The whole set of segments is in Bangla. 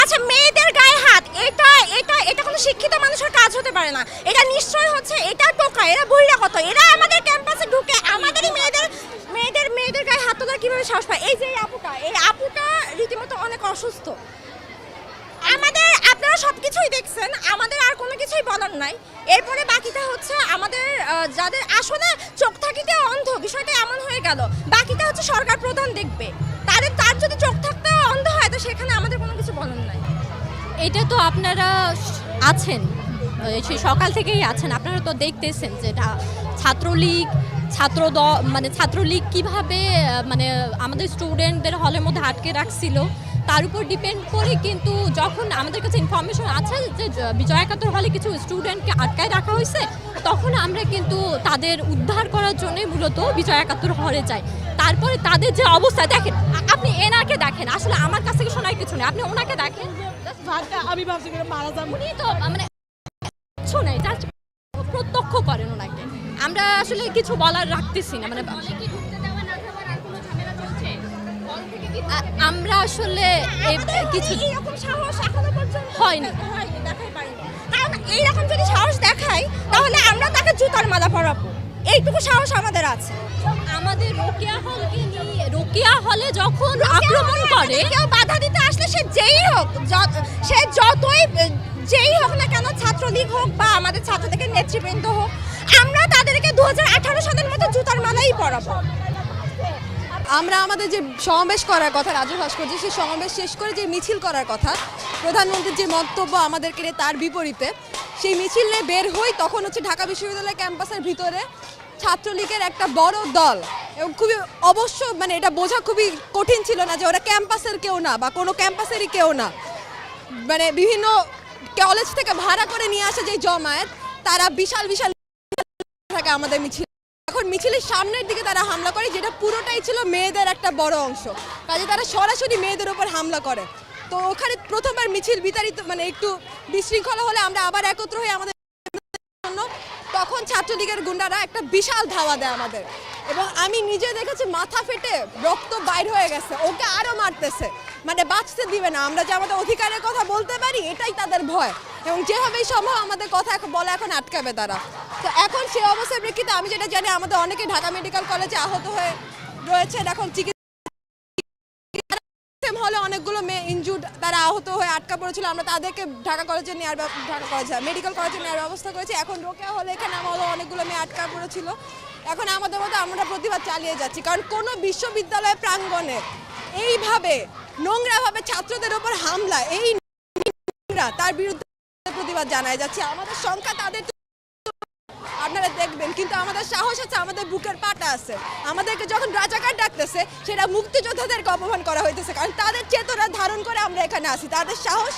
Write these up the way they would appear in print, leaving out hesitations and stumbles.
আচ্ছা, মেয়েদের গায়ে হাত, এটা এটা এটা কোনো শিক্ষিত মানুষের কাজ হতে পারে না। এটা নিশ্চয়ই হচ্ছে, এটা টোকা, এরা বহিরাগত, এরা আমাদের ক্যাম্পাসে ঢুকে আমাদেরই মেয়েদের গায়ে হাত তোলার কিভাবে সাহস পায়? এই যে এই আপুটা রীতিমতো অনেক অসুস্থ। আপনারা সবকিছুই দেখছেন, আমাদের আর কোনো কিছুই বলার নাই। এরপরে বাকিটা হচ্ছে আমাদের যাদের আসলে চোখ থাকিতে অন্ধ, বিষয়টা এমন হয়ে গেল, বাকিটা হচ্ছে সরকার প্রধান দেখবে। তার যদি চোখ থাকতে অন্ধ হয়, তো সেখানে আমাদের কোনো কিছু বলার নাই। এটা তো আপনারা আছেন, সেই সকাল থেকেই আছেন, আপনারা তো দেখতেছেন যে এটা ছাত্রলীগ ছাত্রলীগ কিভাবে মানে আমাদের স্টুডেন্টদের হলের মধ্যে আটকে রাখছিল, তার উপর ডিপেন্ড করে। কিন্তু যখন আমাদের কাছে ইনফরমেশন আছে যে বিজয় একাত্তর হলে কিছু স্টুডেন্টকে আটকায় রাখা হয়েছে, তখন আমরা কিন্তু তাদের উদ্ধার করার জন্য মূলত বিজয় একাত্তর হলে যাই। তারপরে তাদের যে অবস্থা দেখেন, আপনি এনাকে দেখেন, আসলে আমার কাছ থেকে শোনার কিছু নেই, আপনি ওনাকে দেখেন, আমি ভাবছি মারা যাবো। উনি তো মানে শোনাই জাস্ট প্রত্যক্ষ করেন ওনাকে। আমরা আসলে কিছু বলার রাখতেছি না, মানে আমরা আসলে কিছু এরকম সাহস এখনো পর্যন্ত হয়নি। দেখাই পারিনি। কারণ এইরকম যদি সাহস দেখাই, তাহলে আমরা তাকে জুতার মালা পরাবো। এইটুকু সাহস আমাদের আছে। আমাদের রোকেয়া হলে যখন আক্রমণ করে, কেউ বাধা দিতে আসলে সে যেই হোক না কেন, ছাত্রলীগ হোক বা আমাদের ছাত্রদের নেতৃবৃন্দ হোক, আমরা তাদেরকে 2018 সালের মতো জুতার মালাই পরাবো। আমরা আমাদের যে সমাবেশ করার কথা রাজু ভাস্কর্য, সেই সমাবেশ শেষ করে যে মিছিল করার কথা, প্রধানমন্ত্রীর যে মন্তব্য আমাদেরকে তার বিপরীতে, সেই মিছিল নিয়ে বের হই, তখন হচ্ছে ঢাকা বিশ্ববিদ্যালয় ক্যাম্পাসের ভিতরে ছাত্রলীগের একটা বড় দল, এবং খুবই অবশ্য মানে এটা বোঝা খুবই কঠিন ছিল না যে ওরা ক্যাম্পাসের কেউ না বা কোনো ক্যাম্পাসেরই কেউ না, মানে বিভিন্ন কলেজ থেকে ভাড়া করে নিয়ে আসা যে জমায়েত, তারা বিশাল থাকে আমাদের মিছিল। এখন মিছিলের সামনের দিকে তারা হামলা করে, যেটা পুরোটাই ছিল মেয়েদের একটা বড় অংশ, কাজে তারা সরাসরি মেয়েদের উপর হামলা করে। তো ওখানে প্রথমবার মিছিল বিতাড়িত মানে একটু বিশৃঙ্খলা হলে আমরা আবার একত্র হয়ে আমাদের জন্য, তখন ছাত্রলীগের গুন্ডারা একটা বিশাল ধাওয়া দেয় আমাদের, এবং আমি নিজে দেখেছি মাথা ফেটে রক্ত বাইর হয়ে গেছে, ওকে আরো মারতেছে, মানে বাঁচতে দিবে না। আমরা যে আমাদের অধিকারের কথা বলতে পারি, এটাই তাদের ভয়, এবং যেভাবেই সম্ভব আমাদের কথা বলা এখন আটকাবে তারা। তো এখন সেই অবস্থার প্রেক্ষিতে আমি যেটা জানি, আমাদের অনেকে ঢাকা মেডিকেল কলেজে আহত হয়ে রয়েছেন, এখন চিকিৎসা হলে অনেকগুলো মেয়ে ইনজুর্ড, তারা আহত হয়ে আটকা পড়েছিল, আমরা তাদেরকে ঢাকা মেডিকেল কলেজে নেওয়ার ব্যবস্থা করেছি। এখন রোকেয়া হলে এখানে আমাদের অনেকগুলো মেয়ে আটকা পড়েছিল। এখন আমাদের মতো আমরা প্রতিবাদ চালিয়ে যাচ্ছি, কারণ কোনো বিশ্ববিদ্যালয় প্রাঙ্গণে এইভাবে নোংরাভাবে ছাত্রদের ওপর হামলা, এই তার বিরুদ্ধে প্রতিবাদ জানাই যাচ্ছে। আমাদের সংখ্যা তাদের আপনারা দেখবেন, কিন্তু আমাদের সাহস আছে, আমাদের বুকের পাটা আছে। আমাদেরকে যখন রাজাকার ডাকতেছে, সেটা মুক্তিযোদ্ধাদেরকে অপমান করা হইতেছে, কারণ তাদের চেতনা ধারণ করে আমরা এখানে আসি। তাদের সাহস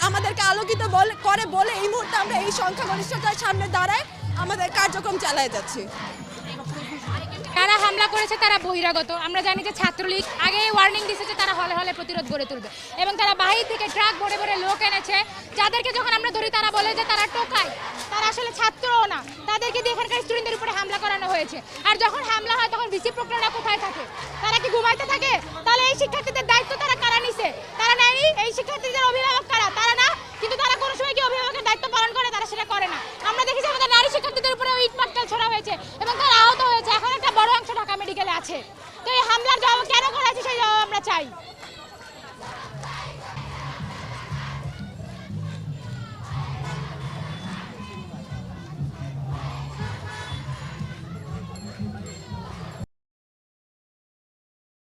আমাদেরকে আলোকিত করে বলে এই মুহূর্তে আমরা এই সংখ্যাগরিষ্ঠতার সামনে দাঁড়ায় আমাদের কার্যক্রম চালিয়ে যাচ্ছি। যারা হামলা করেছে তারা বহিরাগত। আমরা জানি যে ছাত্রলীগ আগে ওয়ার্নিং দিয়েছে যে তারা হলে হলে প্রতিরোধ গড়ে তুলবে, এবং তারা বাহির থেকে ট্রাক ভরে ভরে লোক এনেছে, যাদেরকে যখন আমরা ধরি তারা বলে যে তারা টোকায়, তারা আসলে ছাত্রও না, তাদেরকে দিয়ে এখানকার স্টুডেন্টদের উপরে হামলা করানো হয়েছে। আর যখন হামলা হয় তখন ভিসি প্রক্রিয়া কোথায় থাকে? তারা কি ঘুমাইতে থাকে? তাহলে এই শিক্ষার্থীদের দায়িত্ব তারা কারা নিছে? তারা নেয়নি। এই শিক্ষার্থীদের অভিভাবক কারা? তারা না। কিন্তু তারা কোনো সময় কি অভিভাবকের দায়িত্ব পালন করে? তারা সেটা করে না। আমরা দেখি যে আমাদের নারী শিক্ষার্থীদের উপরে ইট পাটকেল ছোড়া হয়েছে এবং তারা আহত হয়েছে। এখন একটা বড় অংশ ঢাকা মেডিকেলে আছে। তো এই হামলার জবাব কেন করা হয়েছে সেই জবাব আমরা চাই।